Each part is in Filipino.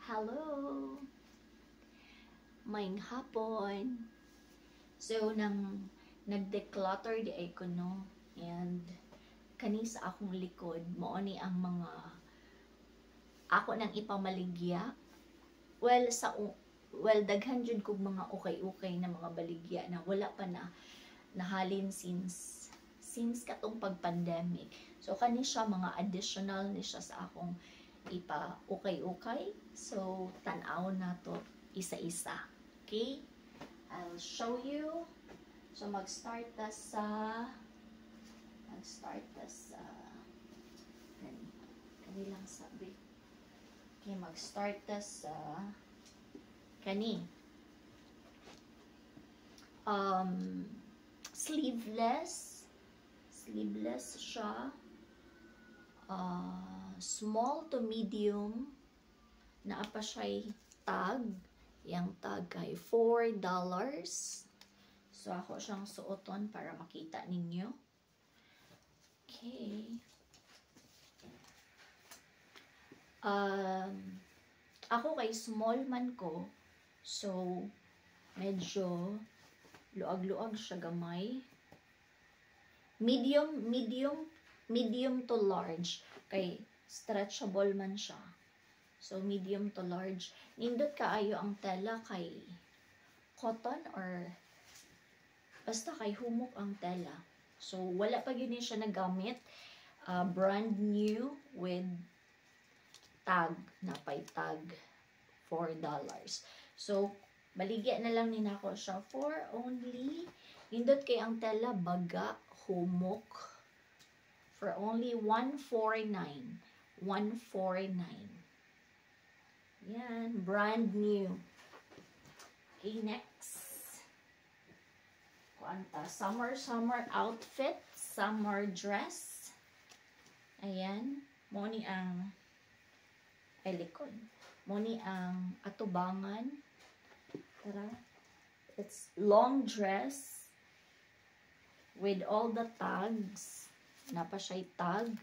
Hello! Maayong hapon. So, nag-declutter di ay ko, no? And, kani sa akong likod, mao ni ang mga ako nang ipamaligya. Well, daghan jud kog mga ukay-ukay na mga baligya na wala pa na nahalin since katong pag-pandemic. So, kani siya mga additional ni siya sa akong ipa ukay-ukay. So, tan-aw na to isa-isa. Okay? I'll show you. So, mag-start ta sa kanilang sabi. Okay, mag-start ta sa kani. Sleeveless siya. Small to medium. Naa pa siya tag. Yang tag ay $4. So, ako siyang suoton para makita ninyo. Okay. Ako kay small man ko. So, medyo luag-luag siya gamay. Medium to large. Kay stretchable man siya. So, medium to large. Nindot kaayo ang tela kay cotton or basta kay humok ang tela. So, wala pa yun siya nagamit. Brand new with tag. Napay tag $4. So, baligya na lang nina ko siya for only, nindot kay ang tela baga, humok, for only $149. $149. Yan, brand new. Okay, next. Kuanta, summer outfit, summer dress. Ayan, mo ni ang likod. Mo ni ang atubangan. Tara. It's long dress with all the tags. Napa siya tag.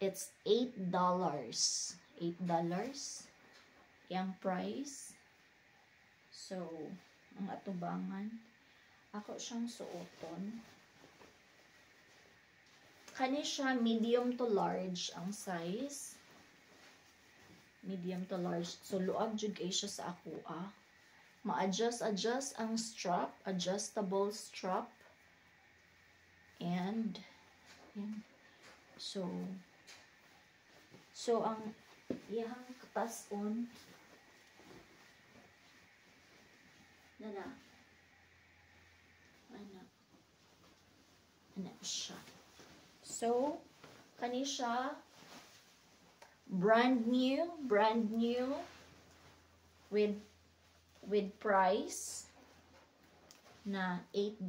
It's $8. $8. Yang price. So, ang atubangan. Ako siyang suoton. Kani siya medium to large ang size. Medium to large. So, luag jud kay siya sa ako, Ma-adjust ang strap. Adjustable strap. And, yan. So, ang iyang katas-on ano siya. So, kani siya brand new with price na $8.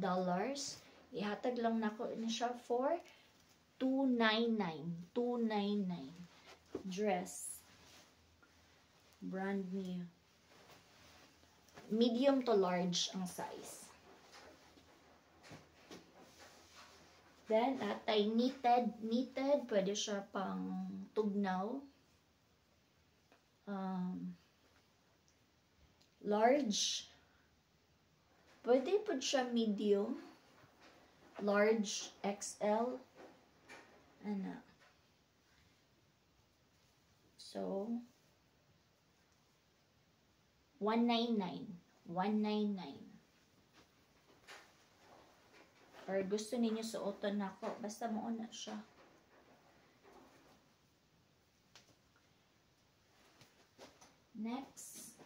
Ihatag lang nako ni siya for $299. Dress. Brand new. Medium to large ang size. Then, atay knitted. Pwede siya pang tugnaw. Large. Pwede po siya medium. Large, XL. So, $199. Or gusto ninyo suoton nako, basta mauna siya. Next.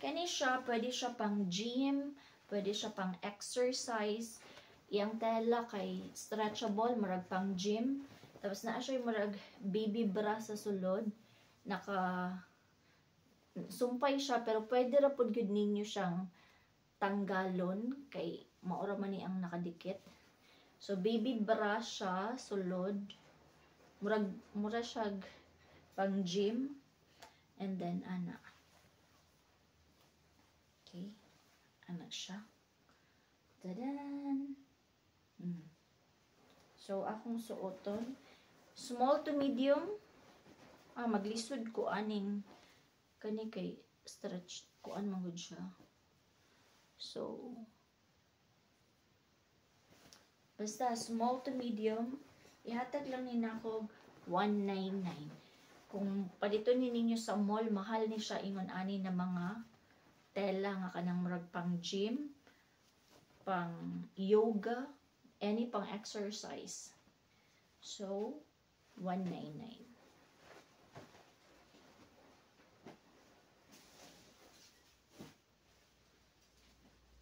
Kani siya, pwede siya pang gym, pwede siya pang exercise. Yang tela kay stretchable, marag pang gym. Tapos naa siya marag baby bra sa sulod. Sumpay siya, pero pwede ra pud gud ninyo siyang tanggalon kay maura man ni ang nakadikit. So baby bra siya sulod. Mura siya pang gym. And then okay. Siya. Tadan. So akong suoton small to medium. Maglisod ko aning Kani kay stretch kuan magud siya. So basta small to medium, ihatag lang ni nako 199. Kung padito ni ninyo sa mall, mahal ni siya ingon ani na mga tela nga kanang murag pang gym, pang yoga, any pang exercise. So 199.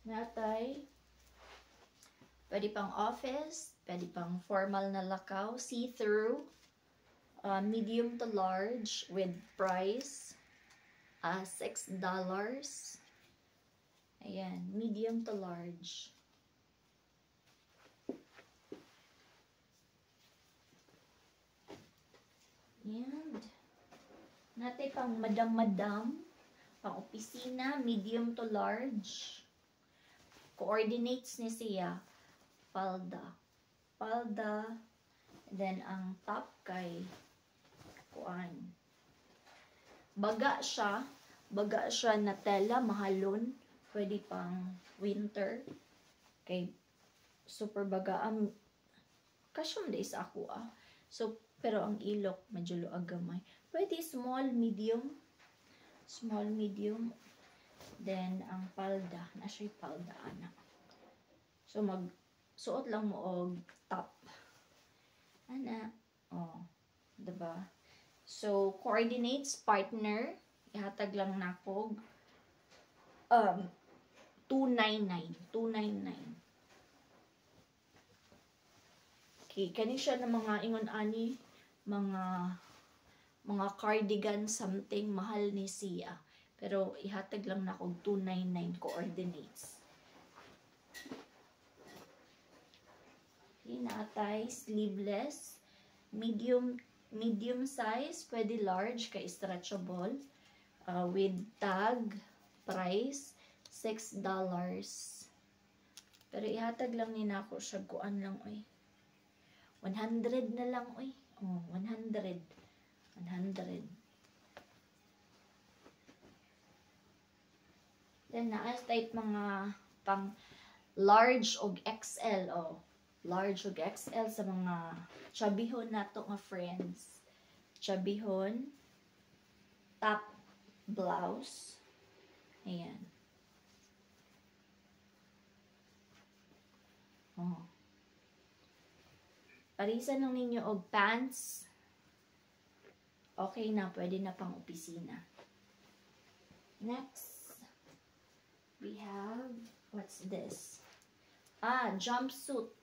Natay pwede pang office, pwede pang formal na lakaw, see-through, medium to large with price $6. Ayan, medium to large. And natay pang madam-madam, pang opisina, medium to large. Coordinates ni siya, palda. Palda, then ang top kay kuan. Baga siya na tela, mahalon, pwede pang winter. Kay super baga ang kasyong days ako So, pero ang ilok, medyo luag gamay. Pwede small, medium. Small, medium. Then, ang palda. Na siya palda, anak. So, magsuot lang mo og top. Anak. Oh, diba? So, coordinates, partner. Ihatag lang na ko. 299. 299. Okay, kani siya ng mga ingon ani, mga cardigan something, mahal ni siya. Pero ihatag lang na kog 299 coordinates. Okay, naatay sleeveless, medium size, pwede large kay stretchable, with tag, price $6. Pero ihatag lang ni nako siya kuan lang 100 na lang, 100. 100. Then, naas type mga pang large og XL, large og XL sa mga chabihon nato nga friends. Chabihon, top blouse. Ayan. Parisan lang ninyo og pants. Okay na, pwede na pang opisina. Next, we have, what's this? Jumpsuit.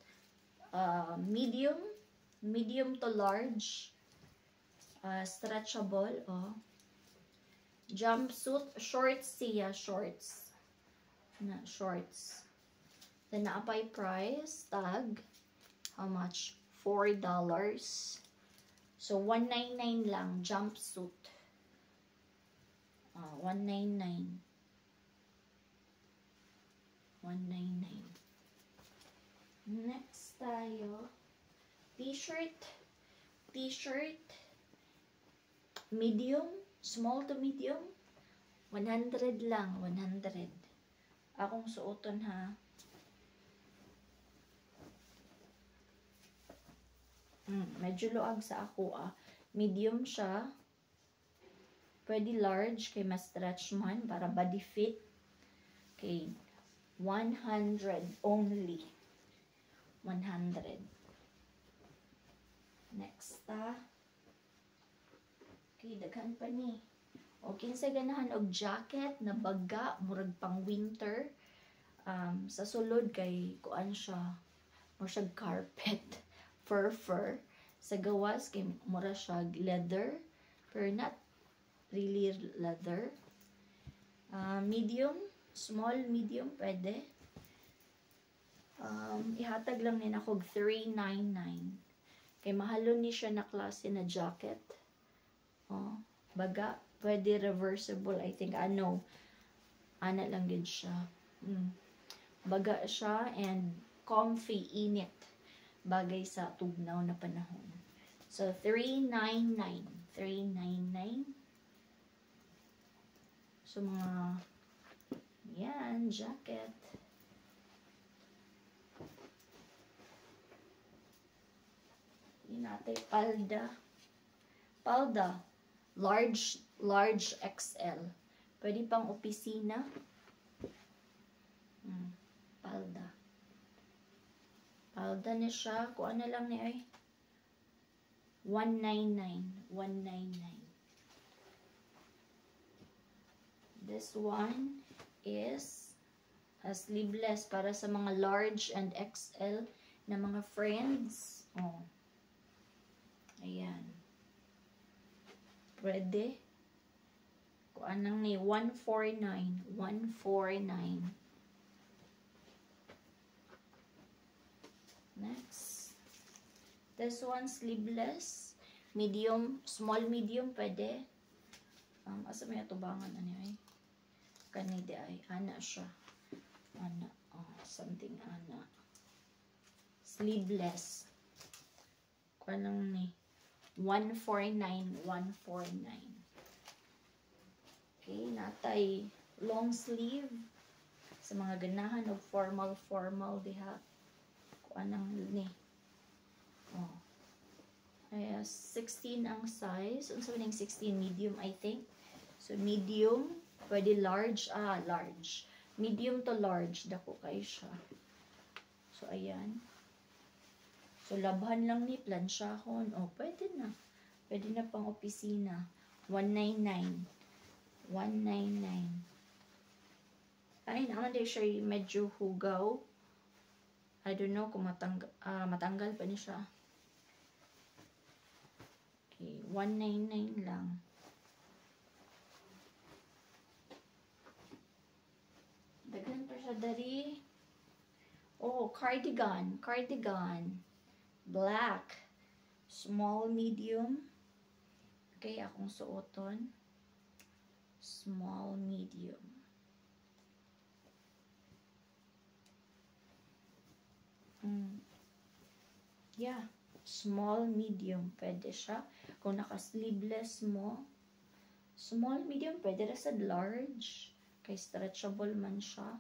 Medium to large. Stretchable, Jumpsuit, shorts siya, shorts. Shorts. Then, naapay price, tag. How much? $4. So, 199 lang, jumpsuit. 199. 199. Next tayo. T-shirt. T-shirt. Medium. Small to medium. 100 lang. 100. Akong suoton ha. Medyo luag sa ako medium siya. Pwede large kay mas stretch man para body fit. Okay, 100 only. 100. Next okay, daghan pa ni. Okay, sa ganahan og jacket na baga murag pang winter. Sa sulod kay kuan siya. Mo siya carpet. Fur. Sa gawas, kay mura siya leather, pero not really leather. Medium, small, medium, pwede. Ihatag lang nila kog $399. Kay mahalon ni siya na klase na jacket. Baga, pwede reversible, I think. Ana lang din siya. Baga siya and comfy, init. Bagay sa tugnaw na panahon. So, $399. $399. So, mga, yan, jacket. Natin palda. Palda. Large XL. Pwede pang opisina. Palda. Palda na siya. Kung ano lang ni ay. 199. 199. This one is sleeveless para sa mga large and XL na mga friends. Oh. Ayan. Pwede. Kung anong ni 149. 149. Next. This one sleeveless. Medium. Small medium pwede. Asa may atubangan ano ay. Kanidi ay. Ana siya. Ana. Oh, something ana. Sleeveless. Kung anong ni 149. 149. Okay, natay long sleeve sa mga ganahan o formal diha. Kung anong ni. Oh. Ay, 16 ang size. Ano sabi ng 16? Medium, I think. So, medium. Pwede large. Large. Medium to large. Dako kayo siya. So, ayan. So, labhan lang ni plansyahon. Oh, pwede na. Pwede na pang opisina. 199. 199. Ay, naman din siya medyo hugaw. I don't know kung matanggal pa niya siya. Okay, 199 lang. Daghan pa siya dari. Oh, cardigan. Cardigan. Black. Small, medium. Okay, akong suoton. Small, medium. Yeah. Small, medium. Pwede siya. Kung naka-sleeveless mo. Small, medium. Pwede rin sa large. Kay stretchable man siya.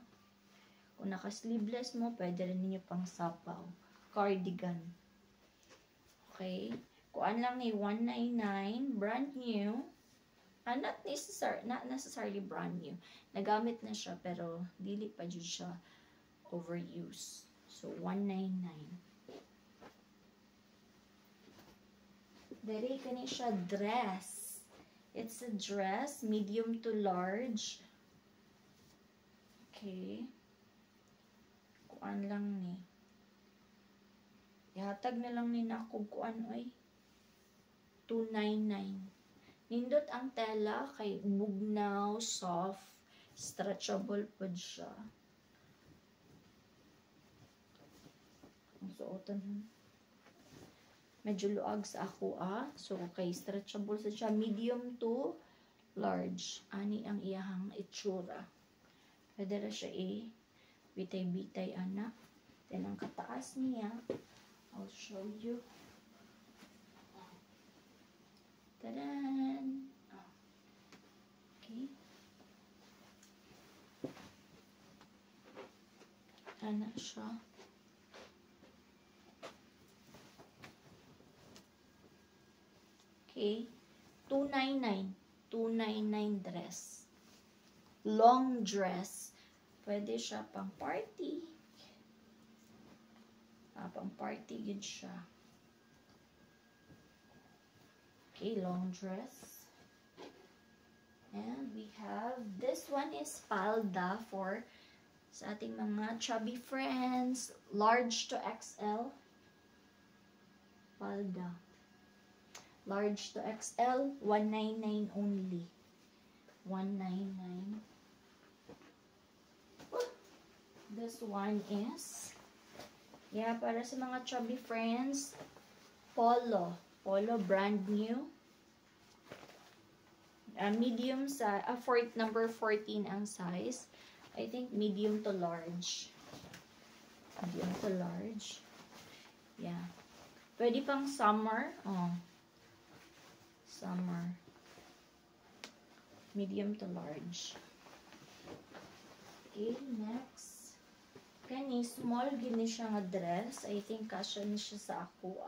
Kung naka-sleeveless mo, pwede rin ninyo pang sapaw. Cardigan. Okay. Kuan lang ni 199. Brand new. Not necessarily brand new. Nagamit na siya, pero dili pa dyan siya overuse. So, 199. Dari kani siya dress. It's a dress, medium to large. Okay. Kuan lang ni. Ihatag na lang ni na kung kuan ay. 299. Nindot ang tela kay bugnaw, soft, stretchable po siya. Ang suotan medyo luag sa ako so kay stretchable sa siya, medium to large. Ani ang iyahang itsura. Pwede ra siya bitay-bitay ana. Then ang kataas niya, I'll show you. Tadan! Okay. Ana siya. Okay. 299. 299 dress. Long dress. Pwede siya pang party. Pang party yun siya. Okay, long dress. And we have, this one is palda for sa ating mga chubby friends. Large to XL. Palda. Large to XL, 199 only. 199. This one is, yeah, para sa mga chubby friends, polo. Polo, brand new. Medium sa, number 14 ang size. I think medium to large. Medium to large. Yeah. Pwede pang summer. Oh. Summer. Medium to large. Okay, next. Kani, small gini siya nga dress. I think kasya ni siya sa ako,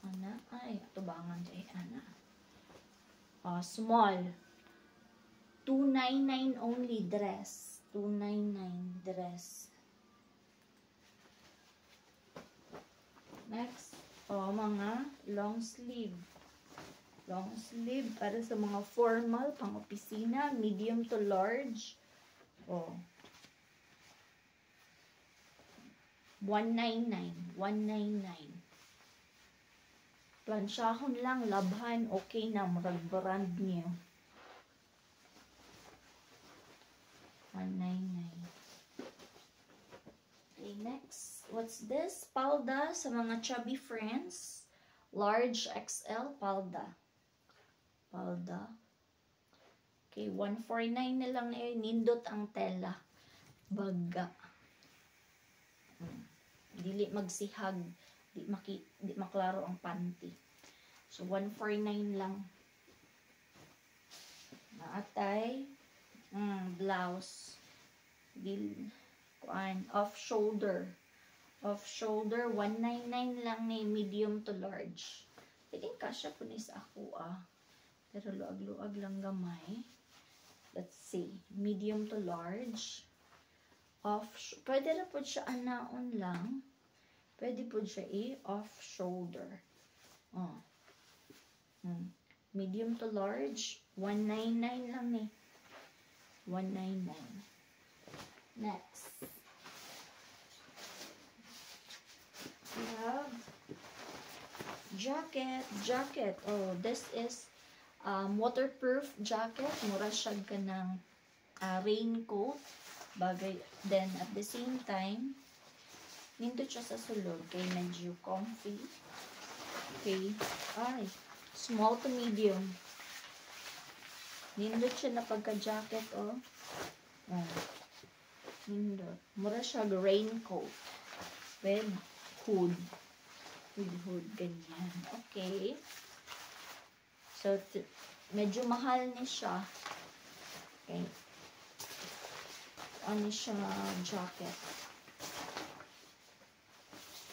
Ana, ay, tubangan dyan, ana. Small. 299 only dress. 299 dress. Next, mga long sleeve. Long sleeve para sa mga formal, pang opisina, medium to large. 199. 199. Plansyahon lang, labhan, okay na, murag brand new. 199. Okay, next. What's this? Palda sa mga chubby friends. Large XL palda. Palda. Okay, 149 na lang nindot ang tela. Baga. Dili magsihag. Di maklaro ang panty. So, 149 lang. Naatay. Blouse. Off shoulder. Off shoulder, 199 lang ni medium to large. Pwede kasya po ni sa ako, Pero luag-luag lang gamay. Let's see. Medium to large. Pwede na po siya anaon lang. Pwede po siya off shoulder. Medium to large, 199 lang ni. 199. Next. We have jacket. This is waterproof jacket. Mura siya ka ng raincoat. Bagay. Then, at the same time, nindot siya sa sulod. Kaya medyo comfy. Okay. Small to medium. Nindot siya na pagka-jacket, Nindot. Mura siya raincoat. With hood. With hood. Ganyan. Okay. So, medyo mahal ni siya. Okay. Ano siya jacket.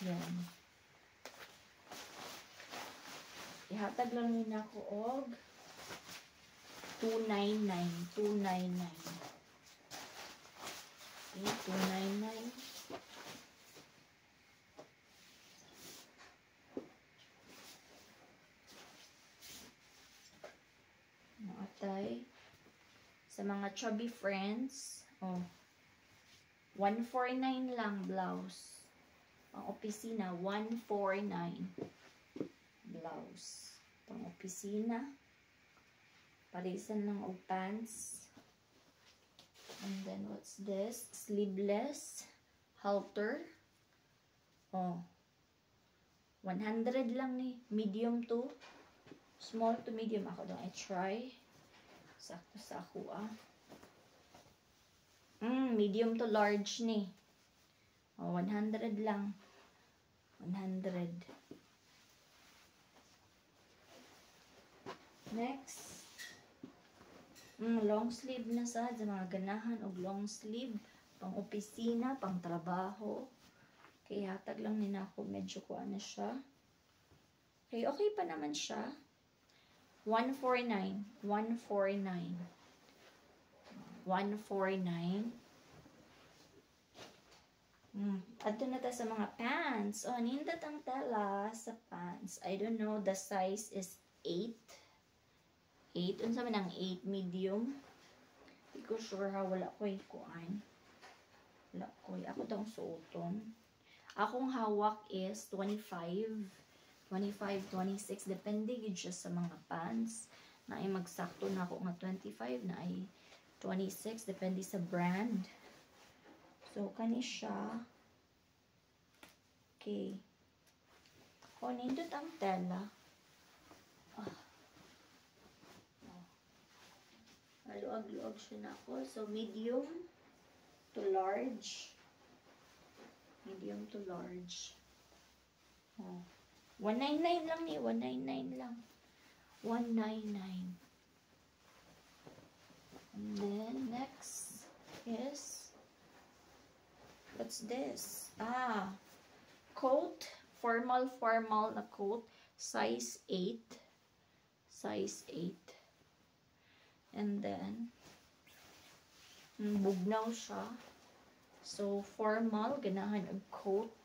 Yan. Ihatag lang nina ko og 299. 299. Okay, 299. Naatay. Sa mga chubby friends, 149 lang blouse. Pang opisina, 149. Blouse. Pang opisina. Parisan lang og pants. And then, what's this? Sleeveless. Halter. 100 lang ni. Medium to. Small to medium. Ako daw i-try. Sakto sa ako, medium to large ni. 100 lang. 100. Next. Long sleeve na sa mga ganahan og long sleeve. Pang opisina, pang trabaho. Kaya hatag lang nina ako. Medyo kuha na siya. Okay pa naman siya. 149. 149. 149. Ato na ta sa mga pants. Nindot ang tela sa pants. I don't know, the size is 8. 8. Unsa man ang 8? Medium. Hindi ko sure wala ko kuan. Wala ko. Ako daw suoton. Akong hawak is 25. 25, 26. Depende yun siya sa mga pants. Na ay magsakto na ako nga 25. Na ay 26. Depende sa brand. So, kani siya. Okay. Nindot ang tela. Luag-luag siya na ako. So, medium to large. Medium to large. 199 lang ni. 199 lang. 199. And then next is, what's this? Coat, formal na coat, size 8. Size 8. And then, bugnaw siya. So, formal, ganahan ang coat.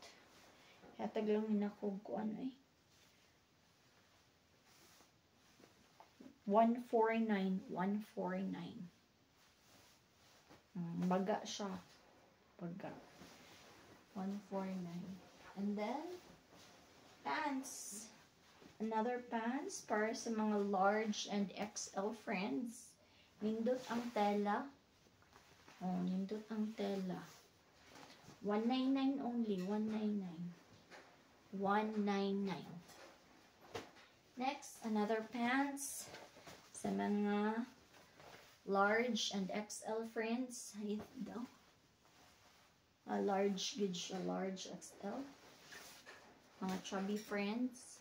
Hatag lang hinakog ko ano eh. 149. 149. Baga siya. Baga. 149. And then, pants. Another pants para sa mga large and XL friends. Nindot ang tela. Oh, nindot ang tela. 199 only. 199. 199. Next, another pants sa mga large and XL friends. Ay, daw. Large, good siya. Large XL. Mga chubby friends.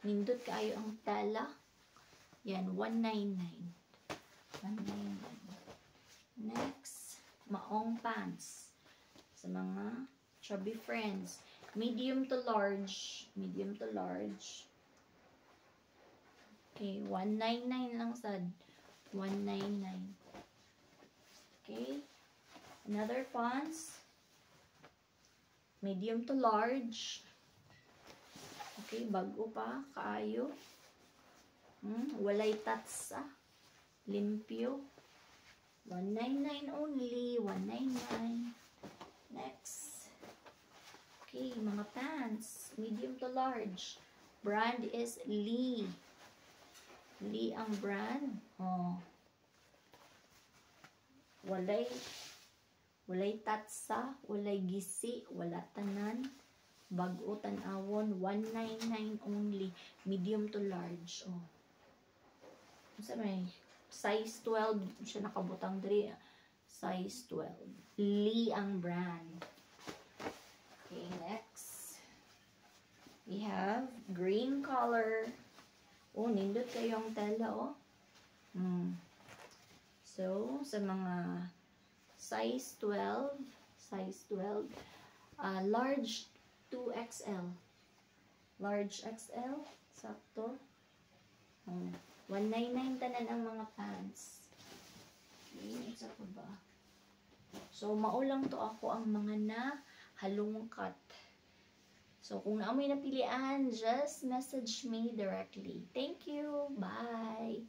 Nindot kaayo ang tela. Yan, 199. 199. Next, maong pants. Sa mga chubby friends. Medium to large. Medium to large. Okay, 199 lang sad. 199. Okay. Another pants. Medium to large. Okay, bago pa. Kaayo. Walay tatsa. Limpyo. 199 only. 199. Next. Okay, mga pants. Medium to large. Brand is Lee. Lee ang brand. Oh. Walay tatsa, walay gisi, wala tanan. Bag-o tan-awon, 199 only. Medium to large. Oh. Sa may size 12 siya nakabutang diri. Size 12. Lee ang brand. Okay, next. We have green color. Oh, nindot kayong tela, oh. So, sa mga size 12, large 2XL. Large XL, sakto. 199 tanan ang mga pants. Okay, isa pa ba? So, maulang to ako ang mga na halungkat. So, kung naamoy napilian, just message me directly. Thank you. Bye.